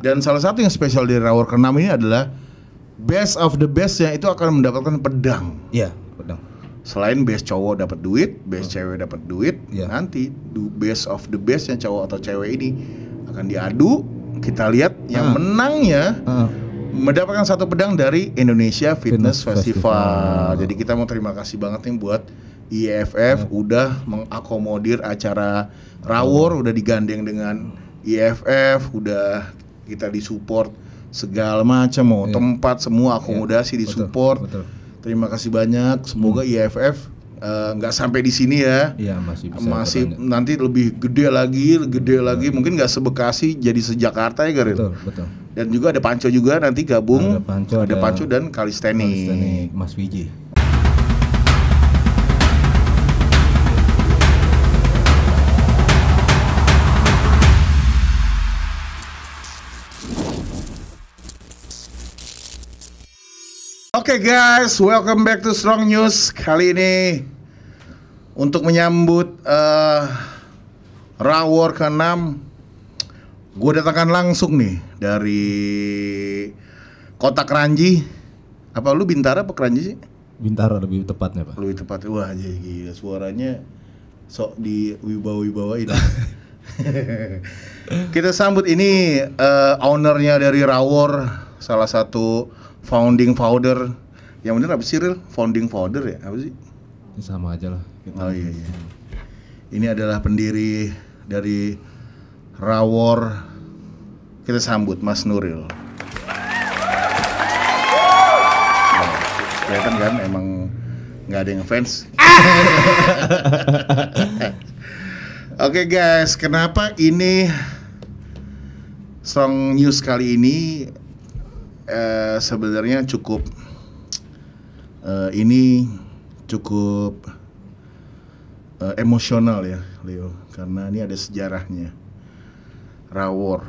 Dan salah satu yang spesial dari Rawor ke-6 ini adalah best of the best yang itu akan mendapatkan pedang. Iya, pedang. Selain best cowok dapat duit, best cewek dapat duit, nanti best of the best yang cowok atau cewek ini akan diadu. Kita lihat yang menangnya mendapatkan satu pedang dari Indonesia Fitness Festival. Jadi kita mau terima kasih banget nih buat IFF udah mengakomodir acara Rawor, udah digandeng dengan IFF, udah kita disupport segala macam, mau tempat semua akomodasi disupport. Betul. Terima kasih banyak. Semoga IFF nggak sampai di sini ya. Iya, masih nanti lebih gede lagi. Mungkin nggak sebekasi jadi sejakarta ya Garil. Betul. Dan juga ada Panco juga nanti gabung. Ada Panco dan Kalistenik. Mas Wiji. Oke guys, welcome back to Strong News. Kali ini untuk menyambut Rawor ke-6, gue datangkan langsung nih dari kota Kranji. Apa lu Bintara apa Kranji sih? Bintara lebih tepatnya, Pak. Lebih tepat. Wah, gila suaranya sok di wibawa-wibawain. Kita sambut ini ownernya dari Rawor, salah satu founding founder. Yang bener apa sih Ril? Founding founder ya? Apa sih? Sama aja lah. Oh iya. Ini adalah pendiri dari Rawor. Kita sambut Mas Nuril. Kelihatan kan emang nggak ada yang fans. Oke guys, kenapa ini Strong News kali ini sebenarnya cukup emosional ya Leo, karena ini ada sejarahnya. Rawor,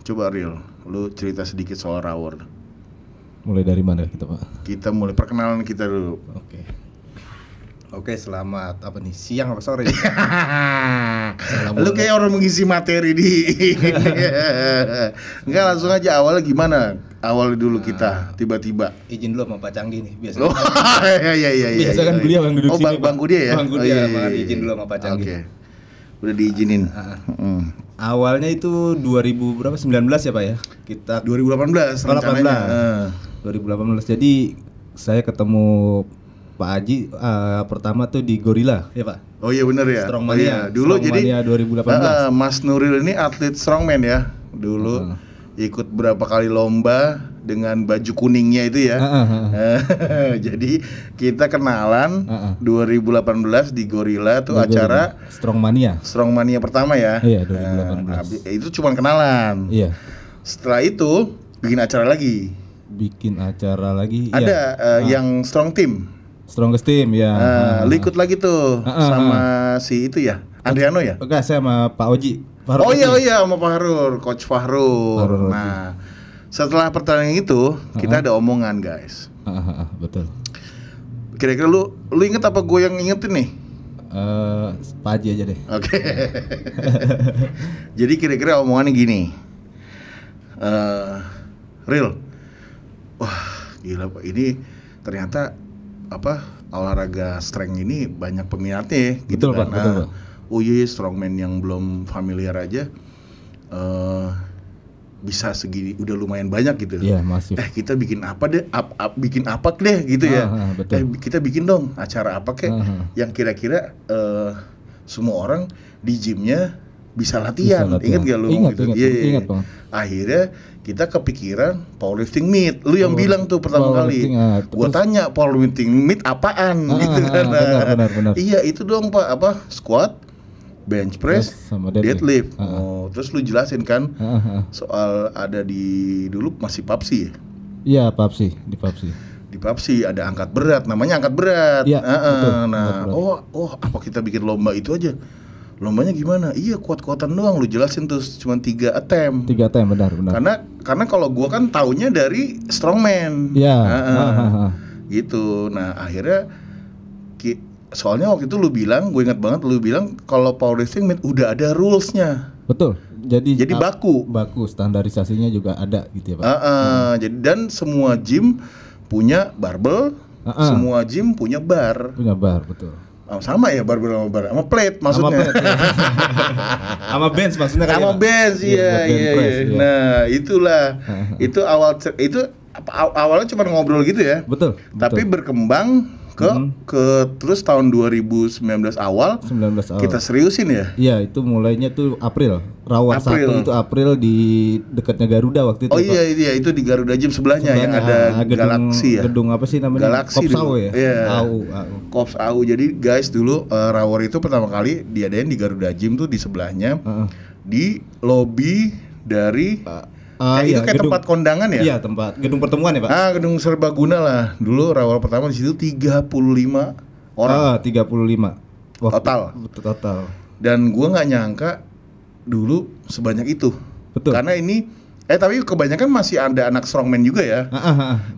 coba Ril, lu cerita sedikit soal Rawor. Mulai dari mana kita, Pak? Kita mulai perkenalan kita dulu. Oke, selamat apa nih? Siang apa sore? Lu kayak orang mengisi materi di enggak, langsung aja awalnya gimana? Awal dulu kita tiba-tiba izin dulu sama Pak Canggi nih biasa. Oh, iya. Biasa kan beliau yang duduk sini. Bangku dia ya? Bangku dia, makanya izin dulu sama Pak Canggi. Oke. Udah diizinin. Awalnya itu 2019 ya, Pak ya? Kita 2018 rencananya. 2018. Jadi saya ketemu Pak Haji pertama tuh di Gorilla, ya Pak? Oh iya benar ya. Strongmania. Oh, iya. Dulu Strongmania jadi 2018. Mas Nuril ini atlet strongman ya. Dulu ikut berapa kali lomba dengan baju kuningnya itu ya. Jadi kita kenalan 2018 di Gorilla tuh acara Strongmania pertama ya. Iya, 2018. Itu cuma kenalan. Iya. Setelah itu bikin acara lagi. Ada yang Strong Strongest Team ya. Lu ikut lagi tuh sama si itu ya, Adriano ya? Enggak, saya sama Pak Oji. Oh iya sama Pak Harur, Coach Fahrul. Nah, setelah pertandingan itu kita ada omongan guys. Betul. Kira-kira lu inget apa gue yang ingetin nih? Pak Haji aja deh. Oke. Jadi kira-kira omongannya gini. Real. Wah, gila Pak, ini ternyata olahraga strength ini banyak peminatnya gitu. Betul, kan. Pak, betul, Pak. Oh iya, strongman yang belum familiar aja bisa segini, udah lumayan banyak gitu. Iya, masif. Kita bikin apa deh? Bikin apa deh gitu ya. Betul. Kita bikin dong acara apa kek yang kira-kira semua orang di gymnya bisa latihan. Ingat gak lu? Ingat Bang. Akhirnya kita kepikiran powerlifting meet. Lu yang bilang tuh pertama kali. Gua tanya powerlifting meet apaan gitu kan. Benar. Iya, itu dong Pak, squat, bench press, sama deadlift. Terus lu jelasin kan soal ada dulu masih PUBG ya? Iya, PUBG, di PUBG. Di PUBG ada angkat berat, namanya angkat berat. Iya, betul, nah, apa kita bikin lomba itu aja? Lombanya gimana? Iya, kuat-kuatan doang. Lu jelasin tuh cuma 3 attempt. 3 attempt, benar. Karena kalau gua kan taunya dari strongman. Iya. Gitu. Nah, akhirnya soalnya waktu itu lu bilang, gue ingat banget lu bilang kalau powerlifting udah ada rules-nya. Betul. Jadi baku. Standarisasinya juga ada gitu ya Pak. Jadi dan semua gym punya barbel, semua gym punya bar. Punya bar, betul. Sama ya barbel sama bar, sama plate maksudnya. Sama plate, ya. Sama bench maksudnya kan. Sama bench, iya. Nah, itulah. Itu awalnya cuma ngobrol gitu ya. Betul. Tapi berkembang ke terus tahun 2019 awal kita seriusin ya. Iya, itu mulainya tuh April. Rawar 1 itu April di dekatnya Garuda waktu itu. Oh iya, itu di Garuda Gym sebelahnya yang ada Galaxy ya. Gedung apa sih namanya? Galaxy Kops AU ya. Iya. Kops AU. Jadi guys dulu Rawar itu pertama kali diadain di Garuda Gym tuh di sebelahnya di lobi dari itu kayak tempat kondangan ya? Iya, tempat gedung pertemuan ya, Pak. Gedung serbaguna lah. Dulu Rawar pertama di situ 35 orang. 35. Total. Dan gua nggak nyangka dulu sebanyak itu. Betul. Karena ini tapi kebanyakan masih ada anak strongman juga ya.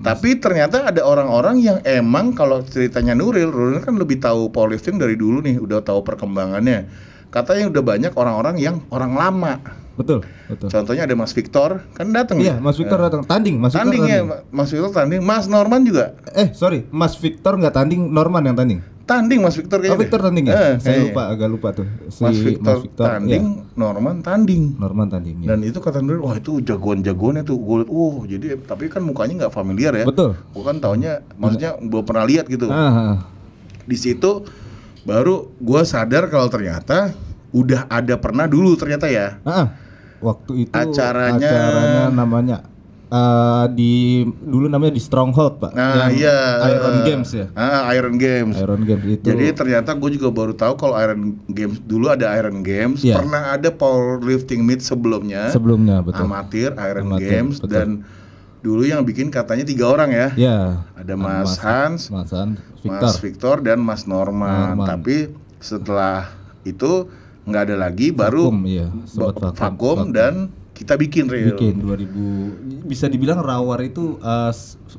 Tapi ternyata ada orang-orang yang emang kalau ceritanya Nuril kan lebih tahu powerlifting dari dulu nih, udah tahu perkembangannya. Katanya udah banyak orang-orang yang orang lama. Betul. Contohnya ada Mas Victor, kan datang. Iya, Mas Victor datang. Tanding. Mas Victor tanding. Mas Norman juga. Sorry, Mas Victor nggak tanding, Norman yang tanding. Tanding Mas Victor kayaknya. Victor tanding ya? Saya agak lupa tuh. Mas Victor tanding, ya. Norman tanding. Ya. Dan itu kata Nuril, wah itu jagoan-jagoannya tuh. Gue liat, jadi tapi kan mukanya nggak familiar ya. Betul. Gue kan taunya, maksudnya belum pernah lihat gitu. Di situ baru gue sadar kalau ternyata udah ada pernah dulu ternyata ya. Waktu itu acaranya namanya dulu namanya di Stronghold Pak. Iron Games ya. Iron Games itu. Jadi ternyata gue juga baru tahu kalau Iron Games dulu ada Iron Games. Pernah ada powerlifting meet sebelumnya. Betul. Amatir Iron Games. Betul. Dan dulu yang bikin katanya 3 orang ya. Iya. Ada Mas Hans, Mas Victor dan Mas Norman. Tapi setelah itu nggak ada lagi, baru vakum dan kita bikin 2000 bisa dibilang Rawar itu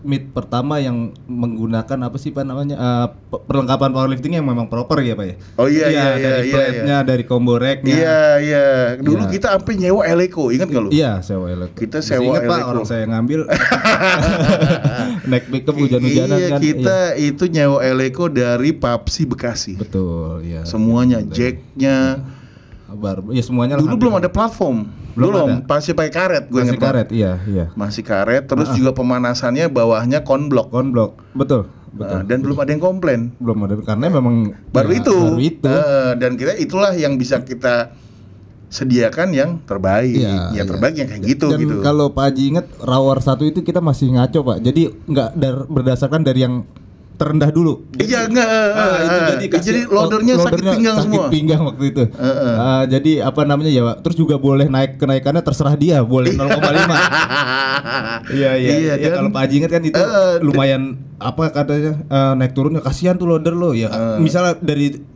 meet pertama yang menggunakan apa sih Pak namanya perlengkapan powerlifting yang memang proper ya Pak ya. Dari plate-nya, dari combo rack-nya. Iya. Dulu kita sampai nyewa Eleco, ingat nggak lu? Iya, sewa Eleco. Kita sewa Eleco. Pak, orang saya ngambil naik pickup hujan-hujanan kan. Kita itu nyewa Eleco dari Papsi Bekasi. Betul, ya. Semuanya, jack-nya. Semuanya. Dulu belum ada platform. Belum, masih pakai karet. Masih karet, iya. Masih karet, terus juga pemanasannya bawahnya konblok. Betul. Dan belum ada yang komplain. Belum ada, karena memang baru itu. Dan itulah yang bisa kita sediakan yang terbaik. Terbaik yang kayak gitu. Dan kalau Pak Haji ingat Rawar 1 itu kita masih ngaco Pak. Jadi nggak berdasarkan dari yang terendah dulu. Iya enggak. Jadi loadernya sakit pinggang semua. Sakit pinggang waktu itu. Jadi apa namanya ya Pak. Terus juga boleh kenaikannya terserah dia, boleh 0,5. Iya. Kalau Pak Haji ingat kan itu lumayan apa katanya naik turunnya kasihan tuh loader lo ya. Misalnya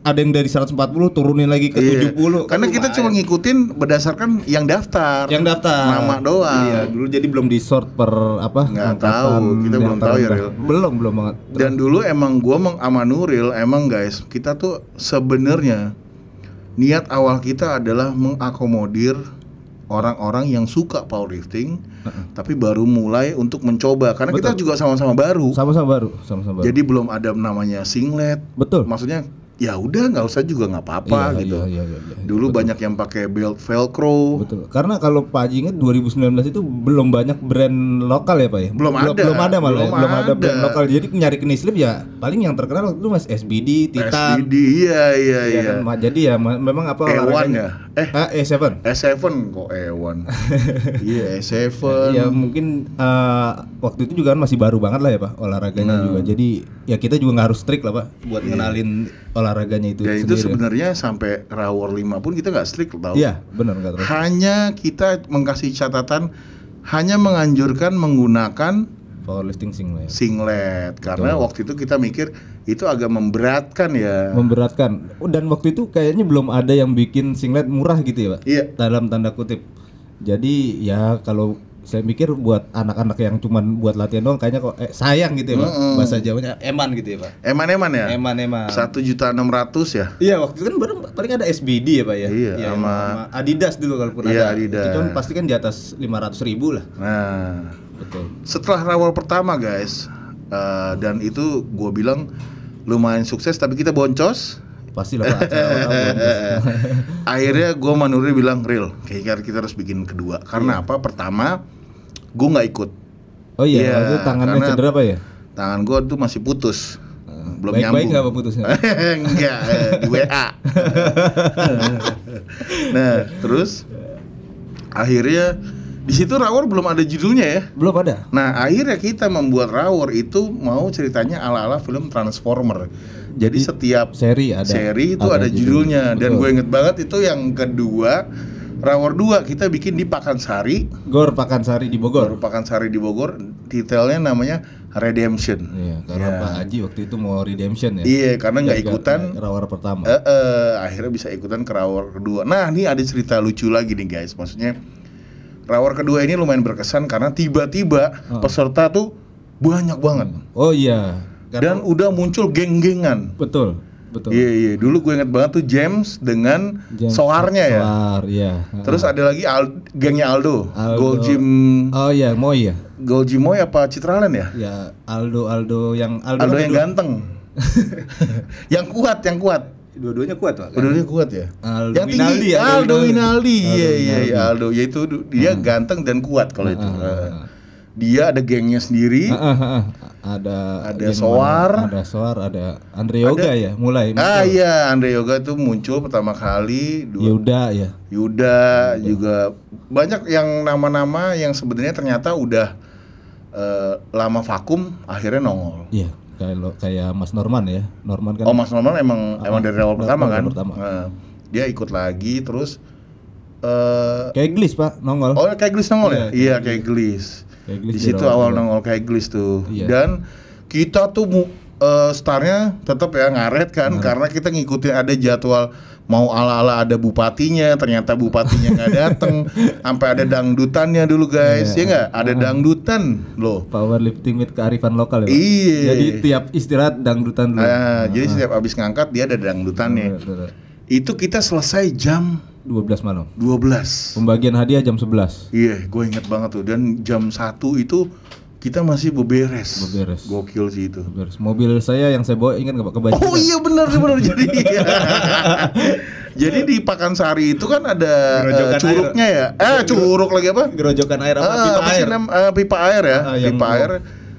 ada yang dari 140 turunin lagi ke 70. Karena kita cuma ngikutin berdasarkan yang daftar. Nama doang. Iya, dulu jadi belum di sort per apa? Nggak tahu. Kita belum tahu ya, Ril. Belum banget. Dan dulu emang gua sama Nuril emang guys, kita tuh sebenarnya niat awal kita adalah mengakomodir orang-orang yang suka powerlifting tapi baru mulai untuk mencoba karena kita juga sama-sama baru. Jadi belum ada namanya singlet. Betul. Maksudnya ya udah nggak usah juga nggak apa-apa gitu. Dulu banyak yang pakai belt velcro. Betul. Karena kalau Pak Haji ingat 2019 itu belum banyak brand lokal ya Pak ya. Belum ada brand lokal. Jadi nyari kini slip ya paling yang terkenal itu Mas SBD, Titan. Iya. Jadi ya memang apa E1 ya? E7 kok E1. Iya E7. Ya mungkin waktu itu juga kan masih baru banget lah ya Pak olahraganya juga. Jadi ya kita juga nggak harus strict lah Pak buat ngenalin olahraganya itu. Dan itu sebenarnya sampai Rawar 5 pun kita nggak strict tau. Iya benar nggak terus. Hanya kita mengasih catatan, hanya menganjurkan menggunakan powerlifting singlet karena waktu itu kita mikir itu agak memberatkan. Dan waktu itu kayaknya belum ada yang bikin singlet murah gitu ya Pak. Iya. Dalam tanda kutip. Jadi ya kalau saya mikir buat anak-anak yang cuman buat latihan doang kayaknya kok sayang gitu ya Pak. Bahasa Jawanya eman gitu ya Pak. Eman ya? Eman. 1.600.000 ya? Iya, waktu itu kan baru paling ada SBD ya Pak ya. Iya, sama Adidas dulu kalaupun ada. Adidas. Itu kan pasti kan di atas 500.000 lah. Nah, betul. Setelah rawar pertama guys, dan itu gue bilang lumayan sukses tapi kita boncos. Pastilah Pak. Akhirnya gue sama Nuri bilang, Ril, kayaknya kita harus bikin kedua. Karena apa? Pertama, gue nggak ikut. Oh iya, itu tangannya cedera apa ya? Tangan gue tuh masih putus, belum nyambung. Baik-baik nggak Pak putusnya? Enggak, di WA. Nah, terus akhirnya di situ Rawor belum ada judulnya ya? Belum ada. Nah, akhirnya kita membuat Rawor itu mau ceritanya ala-ala film Transformer. Jadi setiap seri itu ada judulnya. Dan gue inget banget itu yang kedua, Rawor 2 kita bikin di Pakansari. Gor Pakansari di Bogor. Detailnya namanya Redemption. Iya, karena Pak Haji waktu itu mau Redemption ya. Iya, karena nggak ikutan Rawor pertama. Akhirnya bisa ikutan ke Rawor kedua. Nah, ini ada cerita lucu lagi nih guys. Maksudnya Rawor kedua ini lumayan berkesan karena tiba-tiba peserta tuh banyak banget. Oh iya. Dan udah muncul geng-gengan. Betul. Iya. Dulu gue inget banget tuh James dengan Soarnya ya. Iya. Terus ada lagi gengnya Aldo. Goljim. Oh iya, Moy ya. Goljim Moy apa Citraland ya? Ya, Aldo yang ganteng. yang kuat. Dua-duanya kuat Pak. Dua-duanya kuat ya. Yang tinggi Aldo Winaldi. Iya, Aldo. Yaitu dia ganteng dan kuat kalau itu. Dia ada gengnya sendiri. Ada Soar, ada Andre Yoga ya, mulai. Iya, Andre Yoga itu muncul pertama kali. Yuda juga banyak yang nama-nama yang sebenarnya ternyata udah lama vakum akhirnya nongol. Iya, kayak Mas Norman ya. Norman kan. Oh, Mas Norman emang dari awal pertama kan. Dia ikut lagi terus kayak Glis Pak nongol. Oh, kayak Glis nongol ya? Iya, kayak Glis. Di situ awal nongol kayak Glis tuh. Iya. Dan kita tuh startnya tetap ya ngaret kan, karena kita ngikutin ada jadwal mau ala-ala ada bupatinya, ternyata bupatinya nggak dateng, sampai ada dangdutannya dulu guys, ya nggak? Ada dangdutan loh. Powerlifting with kearifan lokal ya Pak? Iya. Jadi tiap istirahat dangdutan dulu. Jadi setiap abis ngangkat dia ada dangdutannya. Itu kita selesai jam 12 malam. 12. Pembagian hadiah jam 11. Iya, gue inget banget tuh. Dan jam 1 itu kita masih beberes. Gokil sih itu. Mobil saya yang saya bawa ingat nggak Pak? Kebanyakan. Oh iya benar. Jadi di Pakansari itu kan ada curugnya ya. Curug lagi apa? Gerojokan air apa? Pipa air ya. Pipa air.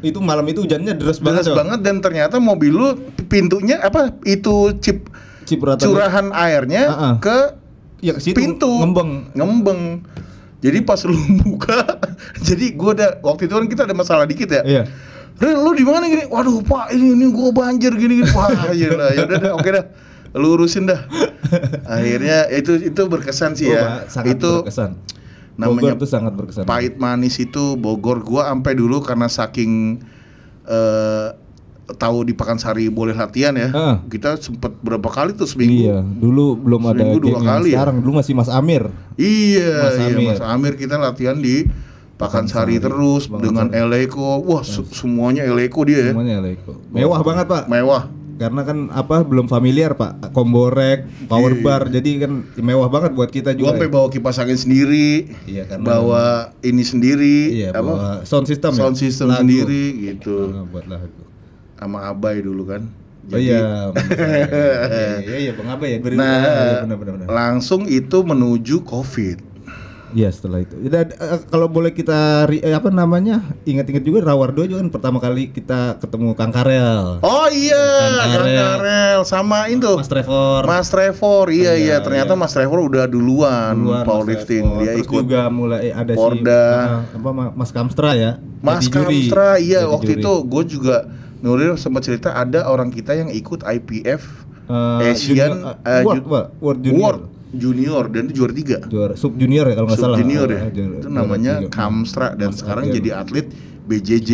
Itu malam itu hujannya deras banget. Dan ternyata mobil lu pintunya apa? Itu curahan airnya ke pintu ngembeng. Jadi pas lu buka, jadi gua waktu itu kan kita ada masalah dikit ya. Iya. Ril, lu di mana gini? Waduh Pak, ini gua banjir gini. Wah, ya udah, oke dah. Lu urusin dah. Akhirnya itu berkesan sih ya. Sangat itu berkesan. Namanya Bogor itu sangat berkesan. Pahit manis itu Bogor, gua sampai dulu karena saking tahu di Pakansari boleh latihan ya. Kita sempet berapa kali tuh seminggu. Iya, dulu belum ada dua kali sekarang. Dulu masih Mas Amir. Iya, Mas Amir kita latihan di Pakansari terus dengan Eleiko. Wah, semuanya Eleiko dia ya. Semuanya Eleiko. Mewah banget, Pak. Mewah. Karena kan belum familiar Pak, komborek, power bar, jadi kan mewah banget buat kita juga. Gua sampai bawa kipas angin sendiri, bawa ini sendiri, bawa sound system sendiri gitu. Buat lagu. Sama Abai dulu kan. Jadi, iya Bang Abai ya. Benar. Langsung itu menuju COVID. Iya setelah itu. Kalau boleh kita ingat-ingat juga Rawar 2 juga kan pertama kali kita ketemu Kang Karel. Oh iya, Kang Karel sama itu. Mas Trevor. Iya. Ternyata Mas Trevor udah duluan powerlifting. Dia ikut juga mulai ada Porda. Mas Kamstra ya. Mas Kamstra, iya waktu itu gue juga Nuril sempat cerita ada orang kita yang ikut IPF Asian World Junior dan itu juara sub junior ya kalau nggak salah. Sub junior ya. Itu namanya Kamstra dan sekarang jadi atlet BJJ.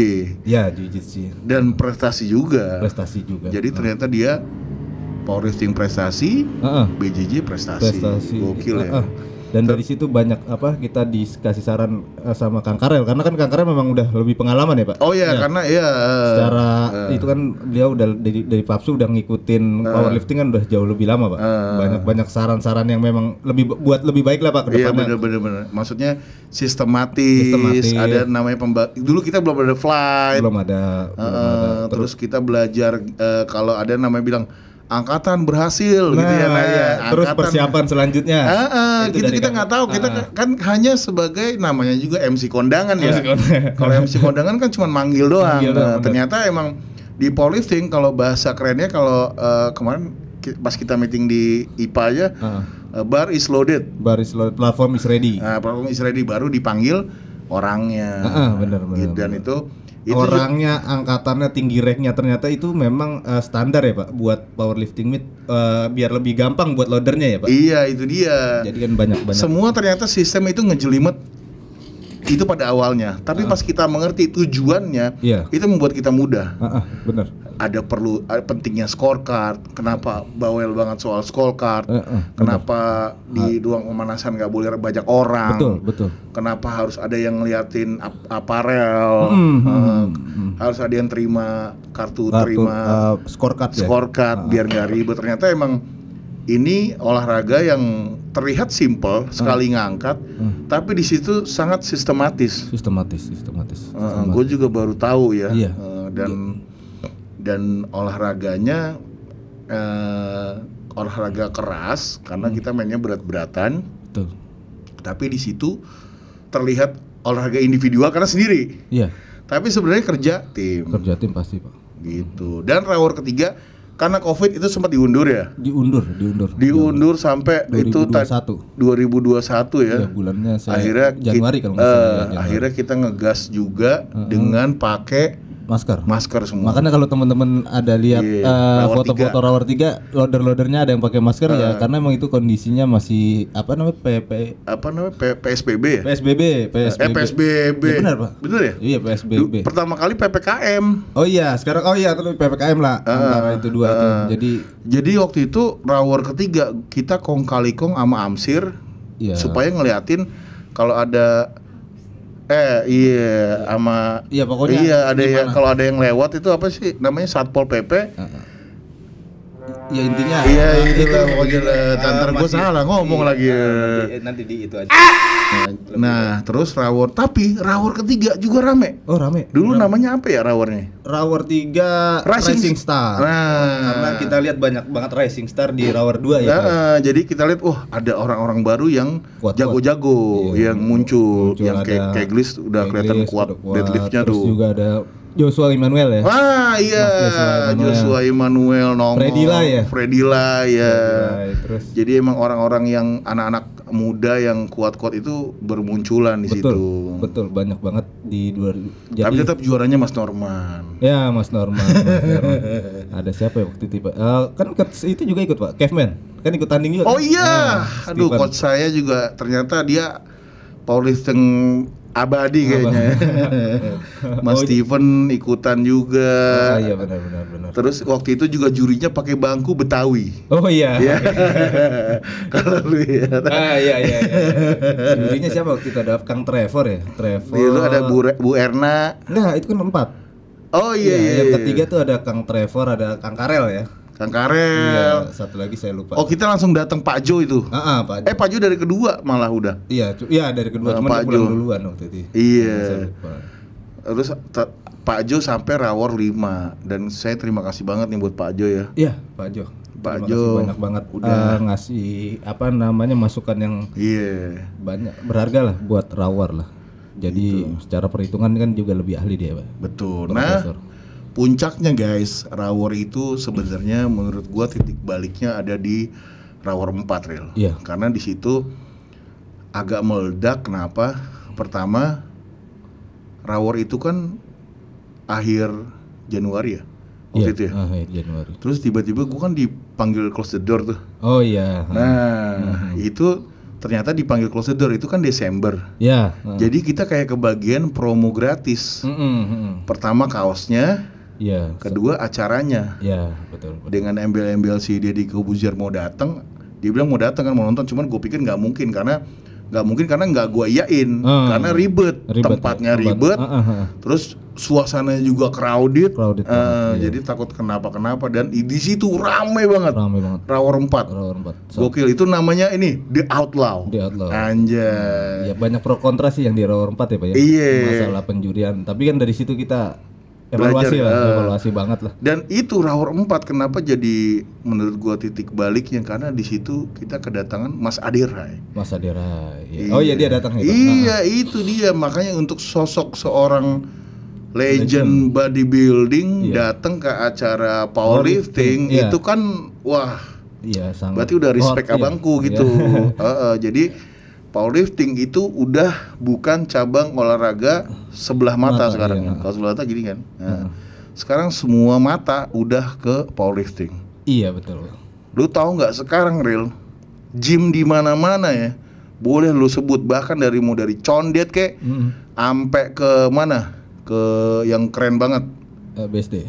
Ya, jiu-jitsu. Dan prestasi juga. Jadi ternyata dia powerlifting prestasi, BJJ prestasi. Gokil ya. Dan dari situ banyak kita dikasih saran sama Kang Karel, karena kan Kang Karel memang udah lebih pengalaman ya Pak. Oh iya, karena secara itu kan beliau udah dari Papsu udah ngikutin powerlifting kan udah jauh lebih lama Pak. Banyak saran-saran yang memang buat lebih baik lah Pak ke depannya. Iya bener. Maksudnya sistematis. Ada namanya dulu kita belum ada flight. Belum ada. Terus kita belajar kalau ada namanya bilang angkatan berhasil gitu ya. Terus persiapan selanjutnya. Kita nggak tahu, kita kan hanya sebagai namanya juga MC kondangan ya. Kalau MC kondangan kan cuma manggil doang. Ternyata emang di powerlifting kalau bahasa kerennya kalau kemarin pas kita meeting di IPA aja, bar is loaded. Platform is ready. Platform is ready baru dipanggil orangnya. Benar. Dan itu orangnya, angkatannya, tinggi ranknya, ternyata itu memang standar ya Pak buat powerlifting meet, biar lebih gampang buat loadernya ya Pak. Iya, itu dia. Jadi kan banyak. Semua ternyata sistem itu ngejelimet itu pada awalnya, tapi pas kita mengerti tujuannya, itu membuat kita mudah. Benar. Ada pentingnya scorecard. Kenapa bawel banget soal scorecard? Kenapa di ruang pemanasan nggak boleh banyak orang? Betul. Kenapa harus ada yang ngeliatin aparel? Harus ada yang terima kartu terima scorecard biar nggak ribet. Ternyata emang ini olahraga yang terlihat simple sekali ngangkat, tapi di situ sangat sistematis. Gue juga baru tahu ya. Dan olahraganya olahraga keras karena kita mainnya berat-beratan. Betul. Tapi di situ terlihat olahraga individual karena sendiri. Iya. Tapi sebenarnya kerja tim pasti Pak. Gitu. Dan Rawor ketiga karena COVID itu sempat diundur ya? Diundur sampai 2021 ya. Bulannya akhirnya Januari kalau nggak salah. Akhirnya kita ngegas juga dengan pakai masker semua. Makanya kalau teman-teman ada lihat foto-foto Rawor 3, loader-loadernya ada yang pakai masker ya, karena emang itu kondisinya masih PSBB ya? PSBB. PSBB. Ya, benar Pak. Bener ya? Iya PSBB. Pertama kali PPKM. Oh iya, sekarang terus PPKM lah. Antara itu dua itu. Jadi waktu itu Rawor ketiga kita kong kali kong sama Amsir supaya ngeliatin kalau ada pokoknya ada ya, kalau ada yang lewat itu apa sih namanya Satpol PP. Ya intinya itulah pokoknya. Tantar gue salah ngomong lagi. Nanti di itu aja. Nah, terus Rawor, tapi Rawor ketiga juga rame. Oh, rame. Dulu namanya apa ya Rawornya? Rawor 3 Rising Star. Karena kita lihat banyak banget Rising Star di Rawor 2 ya. Jadi kita lihat ada orang-orang baru yang jago-jago yang muncul yang kayak Glis udah kelihatan kuat deadliftnya tuh. Terus juga ada Joshua Immanuel ya. Joshua Immanuel nongol. Fredila ya. Terus. Jadi emang orang-orang yang anak-anak muda yang kuat-kuat itu bermunculan di situ. Betul, banyak banget di 2000. Tapi tetap juaranya Mas Norman. Ya, Mas Norman. Ada siapa ya waktu itu, Pak? Kan itu juga ikut, Pak. Caveman. Kan ikut tanding juga. Oh iya. Aduh, coach saya juga ternyata dia powerlifting abadi kayaknya. Mas Steven ikutan juga. Iya benar. Terus waktu itu juga jurinya pakai bangku Betawi. Oh iya. Kalau lu lihat. Iya. Jurinya siapa waktu itu? Ada Kang Trevor ya? Itu ada Bu Erna. Nah, itu kan 4. Oh iya. Yang ketiga tuh ada Kang Trevor, ada Kang Karel ya. Kang Karel. Iya, satu lagi saya lupa. Oh, kita langsung datang Pak Jo itu. Pak Jo. Pak Jo dari kedua malah udah. Iya dari kedua, cuma dia pulang duluan waktu itu. Iya. Terus Pak Jo sampai Rawor 5 dan saya terima kasih banget nih buat Pak Jo ya. Iya, Pak Jo. Pak Jo banyak banget udah ngasih masukan yang banyak berharga lah buat Rawor lah. Jadi secara perhitungan kan juga lebih ahli dia, Pak. Betul. Profesor. Nah, puncaknya guys, Rawor itu sebenarnya menurut gua titik baliknya ada di Rawor 4 Real. Iya. Karena di situ agak meledak. Kenapa? Pertama, Rawor itu kan akhir Januari ya. Waktu itu ya. Akhir Januari. Terus tiba-tiba gua kan dipanggil close the door tuh. Oh iya. Nah, itu ternyata dipanggil close the door itu kan Desember. Iya. Jadi kita kayak kebagian promo gratis. Pertama kaosnya. Kedua acaranya. Iya, betul. Dengan embel-embel si Deddy Kobuzier mau datang, Dia bilang mau datang kan, mau nonton, cuman gue pikir nggak mungkin karena nggak gue iyain karena ribet tempatnya ya. Ribet, terus suasananya juga crowded jadi takut kenapa dan di situ rame banget. Rower 4. Gokil, itu namanya ini The Outlaw. Anjay. Ya banyak pro kontra sih yang di Rower 4 ya Pak ya. Iya. Masalah penjurian, tapi kan dari situ kita evaluasi banget lah. Dan itu Rower 4 kenapa jadi menurut gua titik baliknya, karena di situ kita kedatangan Mas Aderai. Ya. Oh iya, dia datang itu. Iya, itu dia. Makanya untuk sosok seorang legend bodybuilding datang ke acara powerlifting itu kan wah. Iya, sangat. Berarti udah respect abangku gitu. Jadi powerlifting itu udah bukan cabang olahraga sebelah mata sekarang. Kalau sebelah mata gini kan. Nah, sekarang semua mata udah ke powerlifting. Iya betul. Lu tahu nggak sekarang real gym di mana-mana ya, boleh lu sebut, bahkan dari Condet kek, sampai ke mana? Ke yang keren banget. BSD.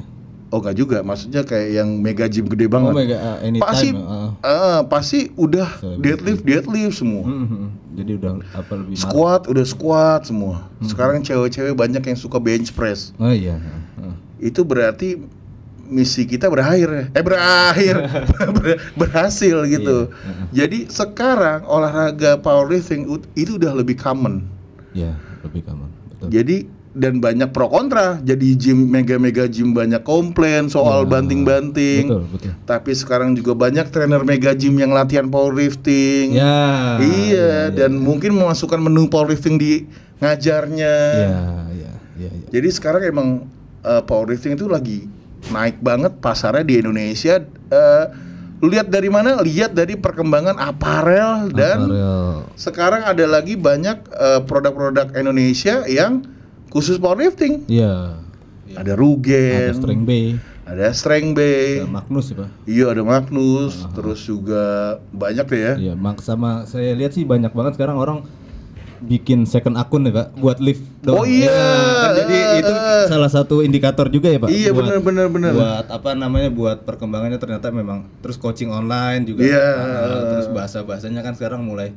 Oh enggak juga, maksudnya kayak yang mega gym gede banget. Pasti udah deadlift semua. Jadi udah lebih squat semua. Sekarang cewek-cewek banyak yang suka bench press. Oh iya. Itu berarti misi kita berhasil gitu. Jadi sekarang olahraga powerlifting itu udah lebih common. Iya, lebih common. Betul. Jadi dan banyak pro kontra. Jadi gym mega gym banyak komplain soal banting-banting. Betul. Tapi sekarang juga banyak trainer mega gym yang latihan powerlifting. Dan mungkin memasukkan menu powerlifting di ngajarnya. Iya. Jadi sekarang emang powerlifting itu lagi naik banget pasarnya di Indonesia. Lihat dari mana? Lihat dari perkembangan aparel dan sekarang ada lagi banyak produk-produk Indonesia yang khusus powerlifting. Iya. Ada Rugen, ada Strength Bay, ada Magnus ya Pak. Iya, ada Magnus. Terus juga banyak deh ya. Iya, sama saya lihat sih banyak banget sekarang orang bikin second akun ya Pak buat lift doang. Oh iya. Kan jadi itu salah satu indikator juga ya Pak. Iya, benar. Buat buat perkembangannya ternyata memang terus coaching online juga. Iya. Terus bahasanya kan sekarang mulai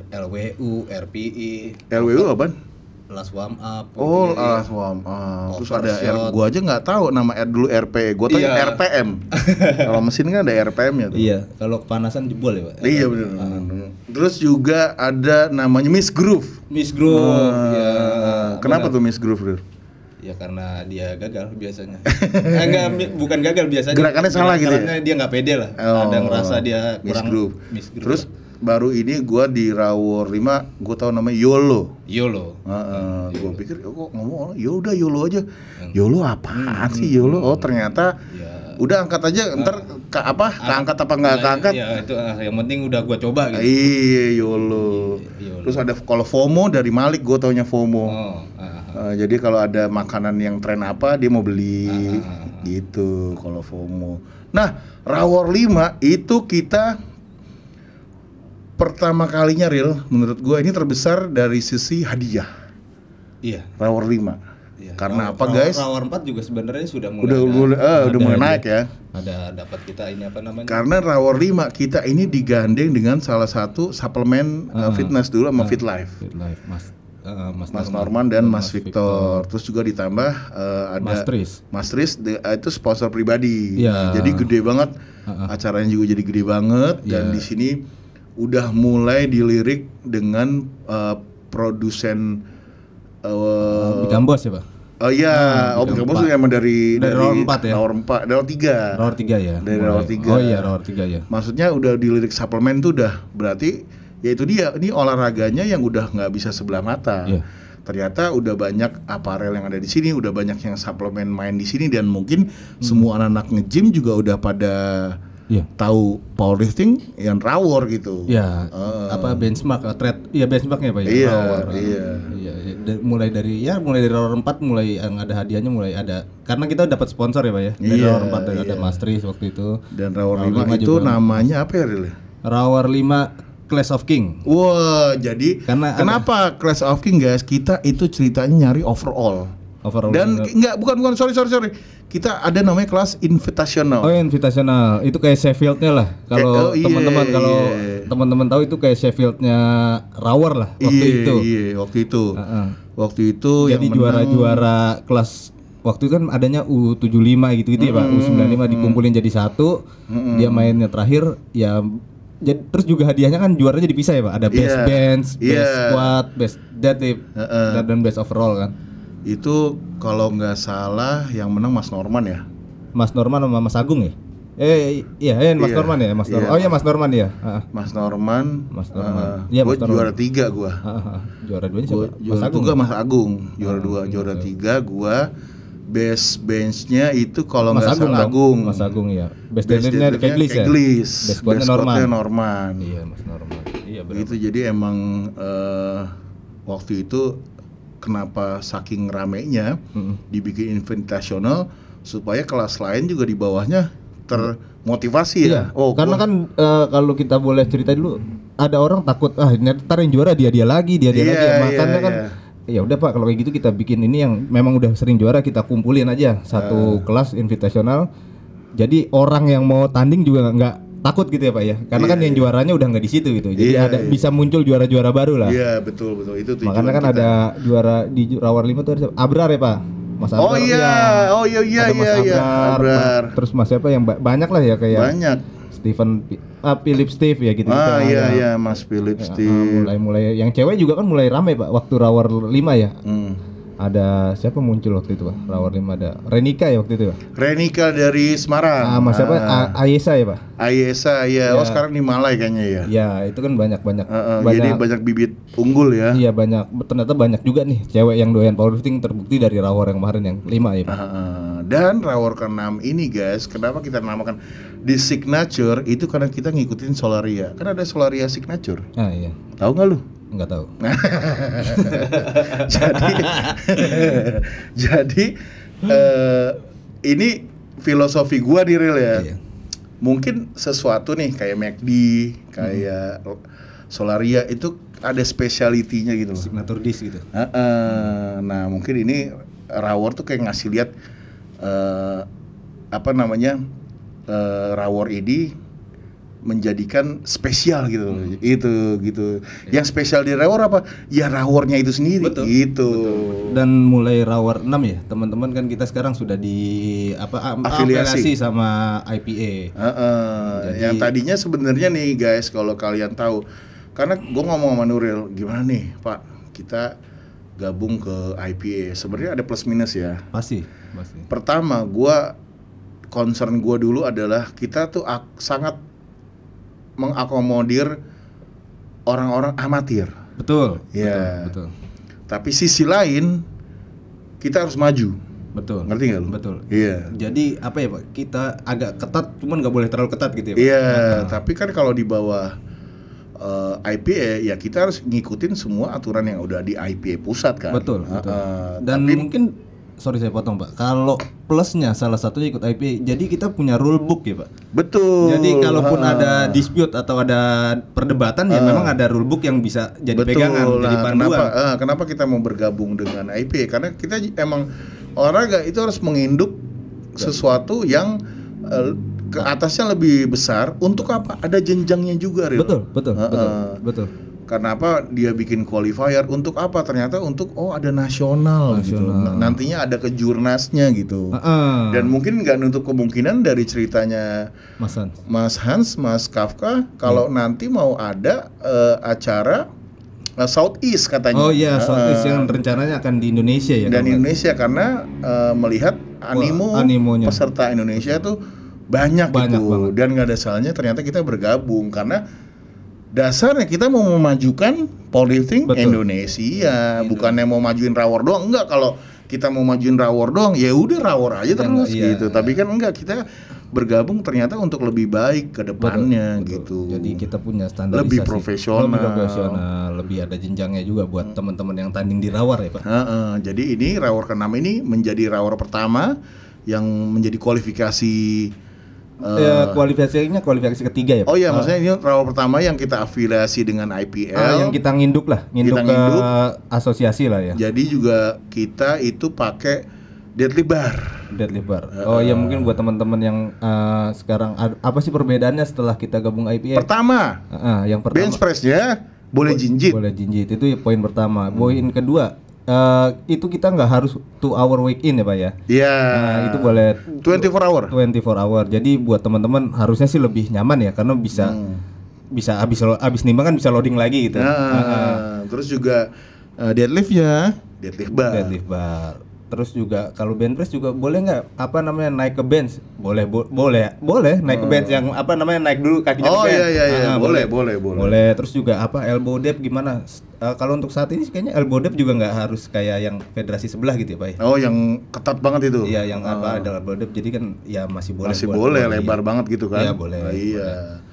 LWU, RPI. LWU apaan? Last warm up. Oh, last warm up. Terus ada gua aja nggak tahu nama dulu RP. Gua tahu RPM. Kalau mesin kan ada RPM-nya tuh. Iya, kalau kepanasan jebol ya, Pak. Iya benar. Terus juga ada namanya Miss Groove. Iya. Kenapa tuh Miss Groove? Ya karena dia gagal biasanya. Bukan gagal biasanya. Gerakannya salah gitu ya? Dia nggak pede lah. Ada ngerasa dia kurang Miss Groove. Terus baru ini gue di Rower 5 gue tahu namanya YOLO. Gue pikir kok ngomong yaudah YOLO aja. YOLO apaan sih YOLO? Oh ternyata udah angkat aja, ntar keangkat apa nggak keangkat? Iya itu yang penting udah gue coba gitu. Iya YOLO. Terus ada kalau FOMO dari Malik, gue taunya FOMO. Jadi kalau ada makanan yang tren apa dia mau beli gitu kalau FOMO. Nah Rower 5 itu kita pertama kalinya real, menurut gue ini terbesar dari sisi hadiah. Iya. Rower 5. Iya. Karena apa guys? Rower 4 juga sebenarnya sudah mulai udah mulai naik ya. Ada dapat kita ini apa namanya? Karena Rower 5 kita ini digandeng dengan salah satu suplemen fitness dulu sama Fit Life. Mas Norman dan Mas Victor. Terus juga ditambah ada Mas Tris itu sponsor pribadi. Ya. Jadi gede banget. Acaranya juga jadi gede banget dan di sini udah mulai dilirik dengan produsen Bigambos ya Pak? Oh iya, Bigambos itu emang dari Rower 4 ya? Rower 3 ya? Dari Rower 3. Oh iya, Rower 3 ya. Maksudnya udah dilirik suplemen tuh udah berarti ya itu dia, ini olahraganya yang udah nggak bisa sebelah mata. Ternyata udah banyak aparel yang ada di sini, udah banyak yang suplemen main di sini dan mungkin semua anak-anak nge-gym juga udah pada tahu powerlifting yang Rower gitu. Iya. Benchmark benchmarknya Pak ya. Iya. Mulai dari Rower 4 mulai yang ada hadiahnya mulai ada. Karena kita dapat sponsor ya Pak ya. Dari Rower 4 ada Mas Tris waktu itu. Dan Rower 5 itu namanya apa ya Ril? Rower 5 Clash of King. Wah, jadi kenapa Clash of King guys? Kita itu ceritanya nyari overall. Overall. Dan bukan sorry. Kita ada namanya kelas invitational. Oh, invitational. Itu kayak Sheffield-nya lah. Kalau teman-teman tahu itu kayak Sheffield-nya Rower lah waktu itu. Iya, waktu itu jadi yang juara-juara kelas waktu itu kan adanya U75 gitu ya Pak. U95 dikumpulin jadi satu. Dia mainnya terakhir ya. Terus juga hadiahnya kan juaranya dipisah ya Pak. Ada best bench, best squad, best deadlift, dan best overall kan. Itu kalau nggak salah yang menang Mas Norman ya. Mas Norman sama Mas Agung ya? Mas Norman ya, Mas Norman. Oh iya Mas Norman ya. Mas Norman. Iya, Mas Norman. Juara 3 gua. Juara 2-nya siapa? Juara 2 Mas Agung. Juara 2, juara 3 gua. Best bench-nya itu kalau nggak salah Agung. Mas Agung ya. Best deadlift-nya Keglis ya. Best squad-nya Norman. Iya, Mas Norman. Iya benar. Itu jadi emang waktu itu kenapa saking ramenya dibikin invitational supaya kelas lain juga di bawahnya termotivasi ya. Iya, karena kan kalau kita boleh cerita dulu, ada orang takut ntar yang juara dia lagi, makanya kan ya udah Pak, kalau kayak gitu kita bikin ini yang memang udah sering juara kita kumpulin aja satu kelas invitational. Jadi orang yang mau tanding juga nggak takut gitu ya Pak ya, karena kan yang juaranya udah nggak di situ gitu, jadi bisa muncul juara-juara baru lah. Iya betul itu tujuan. Makanya kan kita ada juara di Rawar 5 tuh ada Abrar ya Pak, Mas Abrar. Abrar. Terus Mas siapa yang banyak lah ya kayak. Banyak. Philip Steve ya gitu. Iya Mas Philip Steve. Mulai yang cewek juga kan mulai rame Pak waktu Rawar 5 ya. Ada siapa muncul waktu itu Pak? Rawar 5 ada Renika ya waktu itu Pak? Renika dari Semarang. Mas siapa? Ayesa ya Pak? Ayesa ya. Oh sekarang di Malai kayaknya ya. Ya itu kan banyak. Jadi banyak bibit unggul ya. Iya banyak. Ternyata banyak juga nih cewek yang doyan powerlifting, terbukti dari Rawar yang kemarin yang 5 ya Pak. Dan Rawar ke-6 ini guys, kenapa kita namakan di signature itu karena kita ngikutin Solaria. Kan ada Solaria signature. Iya. Tahu nggak lu? Nggak tahu. jadi ini filosofi gua nih Ril ya. Iya. Mungkin sesuatu nih kayak McD, kayak Solaria itu ada speciality-nya gitu loh. Signature dish gitu. Nah, mungkin ini Rawar tuh kayak ngasih lihat Rawar ini menjadikan spesial gitu. Itu gitu. Yang spesial di Rawar apa? Ya Rawarnya itu sendiri. Betul. Gitu. Betul. Dan mulai Rawar 6 ya, teman-teman kan kita sekarang sudah di afiliasi sama IPA. Yang tadinya sebenarnya nih guys, kalau kalian tahu, karena gue ngomong sama Nuril, gimana nih Pak, kita gabung ke IPA. Sebenarnya ada plus minus ya. Pasti. Pertama, concern gue dulu adalah kita tuh sangat mengakomodir orang-orang amatir. Betul. Ya. Betul. Tapi sisi lain kita harus maju. Betul. Ngerti nggak lu? Betul. Iya. Jadi apa ya Pak? Kita agak ketat, cuman nggak boleh terlalu ketat gitu ya Pak. Iya. Tapi kan kalau di bawah IPA ya kita harus ngikutin semua aturan yang udah di IPA pusat kan. Betul. Dan mungkin sorry saya potong Pak. Kalau plusnya salah satunya ikut IPA, jadi kita punya rule book ya Pak. Betul. Jadi kalaupun ada dispute atau ada perdebatan ya memang ada rule book yang bisa jadi pegangan, jadi panduan. Kenapa kita mau bergabung dengan IPA? Karena kita emang olahraga itu harus menginduk sesuatu yang ke atasnya lebih besar. Untuk apa? Ada jenjangnya juga, Ril. Betul. Karena apa dia bikin qualifier, untuk apa? Ternyata untuk ada nasional. Gitu. Nantinya ada kejurnasnya gitu. Dan mungkin nggak nutup kemungkinan dari ceritanya Mas Hans, Mas Kafka, kalau nanti mau ada acara Southeast katanya. Oh iya, Southeast yang rencananya akan di Indonesia ya. Dan Indonesia karena melihat animonya peserta Indonesia tuh banyak gitu. Banget. Dan nggak ada salahnya ternyata kita bergabung karena dasarnya kita mau memajukan powerlifting Indonesia, bukannya mau majuin Rawar doang. Enggak, kalau kita mau majuin Rawar doang, ya udah Rawar aja terus gitu. Tapi kan enggak, kita bergabung ternyata untuk lebih baik ke depannya gitu. Jadi kita punya standarisasi lebih profesional, lebih ada jenjangnya juga buat teman-teman yang tanding di Rawar ya Pak. Jadi ini Rawar ke-6 ini menjadi Rawar pertama yang menjadi kualifikasi kualifikasi ketiga ya Pak? Oh iya, maksudnya ini rawar pertama yang kita afiliasi dengan IPL, yang kita nginduk ke asosiasi lah ya. Jadi juga kita itu pakai deadlift bar. Oh ya, mungkin buat teman-teman yang sekarang apa sih perbedaannya setelah kita gabung IPL? Pertama, yang pertama bench press-nya boleh jinjit. Itu poin pertama. Poin kedua, itu kita nggak harus 2 hour week in ya Pak ya? Iya. Itu boleh 24 hour. Jadi buat teman-teman harusnya sih lebih nyaman ya, karena bisa abis nimbang kan bisa loading lagi gitu. Terus juga deadlift-nya deadlift bar. Terus juga kalau bench press juga boleh nggak naik ke bench? Boleh naik ke bench yang naik dulu kakinya ke bench. Iya, boleh. Terus juga elbow depth gimana? Kalau untuk saat ini kayaknya elbow depth juga nggak harus kayak yang federasi sebelah gitu ya Pak. Oh, yang ketat banget itu. Iya, yang ada elbow depth, jadi kan ya masih boleh lebar banget gitu kan. Iya, boleh. Iya.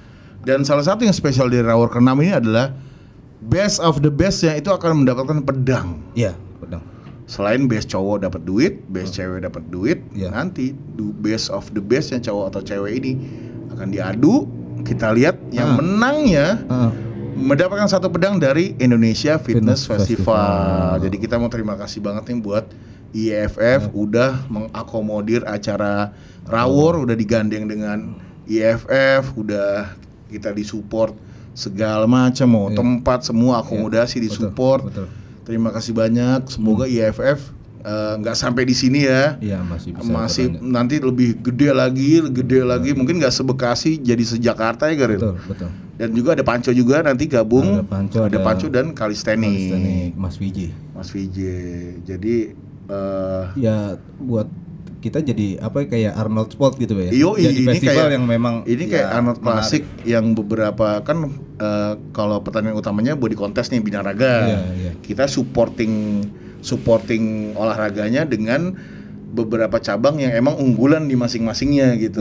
Dan salah satu yang spesial di rawar ke-6 ini adalah best of the best yang itu akan mendapatkan pedang. Iya, pedang. Selain best cowok dapat duit, best cewek dapat duit, nanti best of the best yang cowok atau cewek ini akan diadu. Kita lihat yang menangnya mendapatkan satu pedang dari Indonesia Fitness Festival. Jadi kita mau terima kasih banget nih buat IFF udah mengakomodir acara rawor, udah digandeng dengan IFF, udah kita disupport segala macam, mau tempat semua akomodasi disupport. Betul. Terima kasih banyak. Semoga IFF nggak sampai di sini ya. Iya, masih nanti lebih gede lagi. Mungkin nggak sebekasi jadi sejakarta ya Garil. Betul. Dan juga ada Panco juga nanti gabung. Ada Panco dan Kalistenik. Mas Vijay. Jadi ya buat kita jadi kayak Arnold Sport gitu ya. Jadi festival kayak, yang memang ini kayak Arnold Classic yang beberapa kan kalau pertandingan utamanya body contest nih bina raga. Kita supporting olahraganya dengan beberapa cabang yang emang unggulan di masing-masingnya gitu.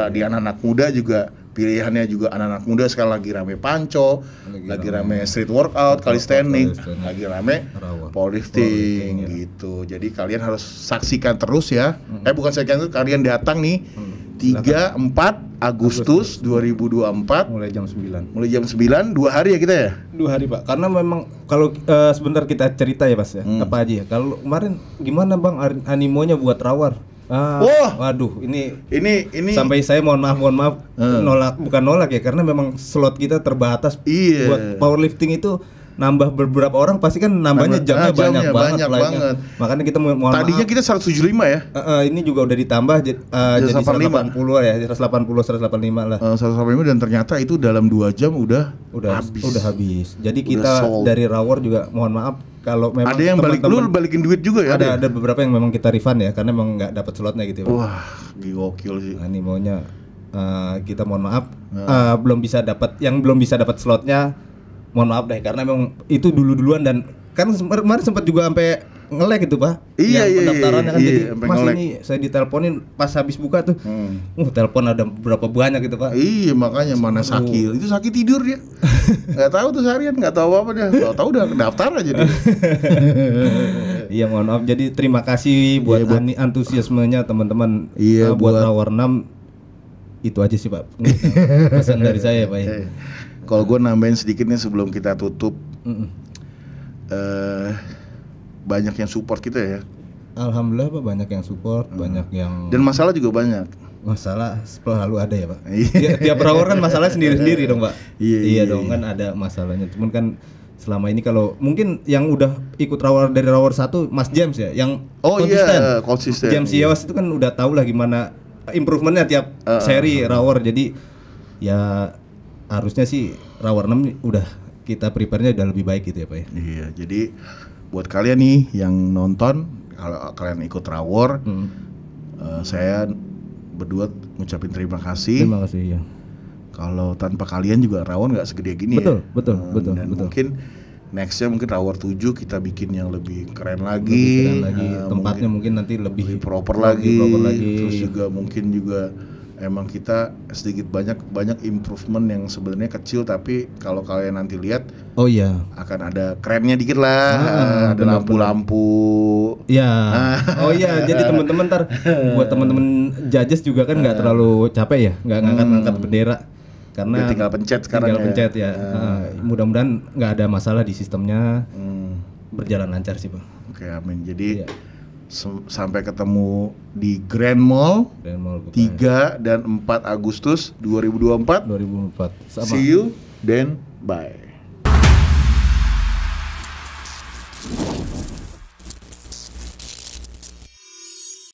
Di anak-anak muda juga pilihannya juga anak-anak muda, sekarang lagi rame Panco, lagi rame street workout, calisthenics, lagi rame powerlifting gitu. Jadi kalian harus saksikan terus ya. Bukan saksikan terus, kalian datang nih 3-4 Agustus 2024 mulai jam 9. 2 hari ya kita ya? 2 hari Pak. Karena memang kalau sebentar kita cerita ya Mas ya. Apa aja ya? Kalau kemarin gimana Bang animonya buat rawar? Waduh, ini sampai saya mohon maaf bukan nolak ya, karena memang slot kita terbatas. Buat powerlifting itu nambah beberapa orang pasti kan nambahnya jamnya banyak banget. Makanya kita mohon tadinya maaf. Kita 175 ya. Ini juga udah ditambah jadi 180 ya, 185 lah. 185 dan ternyata itu dalam 2 jam udah habis. Jadi kita dari rawar juga mohon maaf kalau memang ada yang balikin duit juga ya. Ada beberapa yang memang kita refund ya, karena memang nggak dapat slotnya gitu ya. Wah, gokil sih. Animonya kita mohon maaf belum bisa dapat slotnya. Mohon maaf deh, karena memang itu duluan dan kan kemarin sempat juga sampai nge-lag gitu Pak. Pendaftarannya kan jadi Mas ini saya diteleponin pas habis buka tuh. Telepon ada berapa banyak gitu Pak. Iya, makanya mana Sakil. Itu Sakil tidur dia. Enggak tahu tuh seharian, enggak tahu apa dia. Tahu udah daftar aja dia. Iya, mohon maaf. Jadi terima kasih buat antusiasmenya teman-teman. Buat Rawar 6 itu aja sih Pak. Pesan dari saya Pak ya. Kalau gue nambahin sedikit nih sebelum kita tutup, banyak yang support kita ya. Alhamdulillah Pak, banyak yang support, banyak yang. Dan masalah juga banyak. Masalah selalu ada ya Pak. Tiap rawar kan masalah sendiri-sendiri dong Pak. Iya dong, kan ada masalahnya. Cuman kan selama ini kalau mungkin yang udah ikut dari rawar 1 Mas James ya, yang konsisten. James Yawas itu kan udah tahu lah gimana improvementnya tiap seri rawar. Jadi ya harusnya sih rawar 6 udah kita prepare-nya udah lebih baik gitu ya Pak ya. Iya, jadi buat kalian nih yang nonton, kalau kalian ikut rawar, saya berdua ngucapin terima kasih. Terima kasih ya. Kalau tanpa kalian juga rawar nggak segede gini. Betul. Mungkin nextnya mungkin rawar 7 kita bikin yang lebih keren lagi. Tempatnya mungkin nanti lebih proper lagi. Terus juga mungkin juga emang kita sedikit banyak improvement yang sebenarnya kecil, tapi kalau kalian nanti lihat akan ada kerennya dikit lah. Ada lampu-lampu jadi teman-teman ntar buat teman-teman judges juga kan nggak terlalu capek ya, nggak ngangkat bendera karena tinggal pencet sekarang mudah-mudahan nggak ada masalah di sistemnya, berjalan lancar sih Bang. Oke, amin. Jadi sampai ketemu di Grand Mall 3 dan 4 Agustus 2024. Sama. See you then, bye.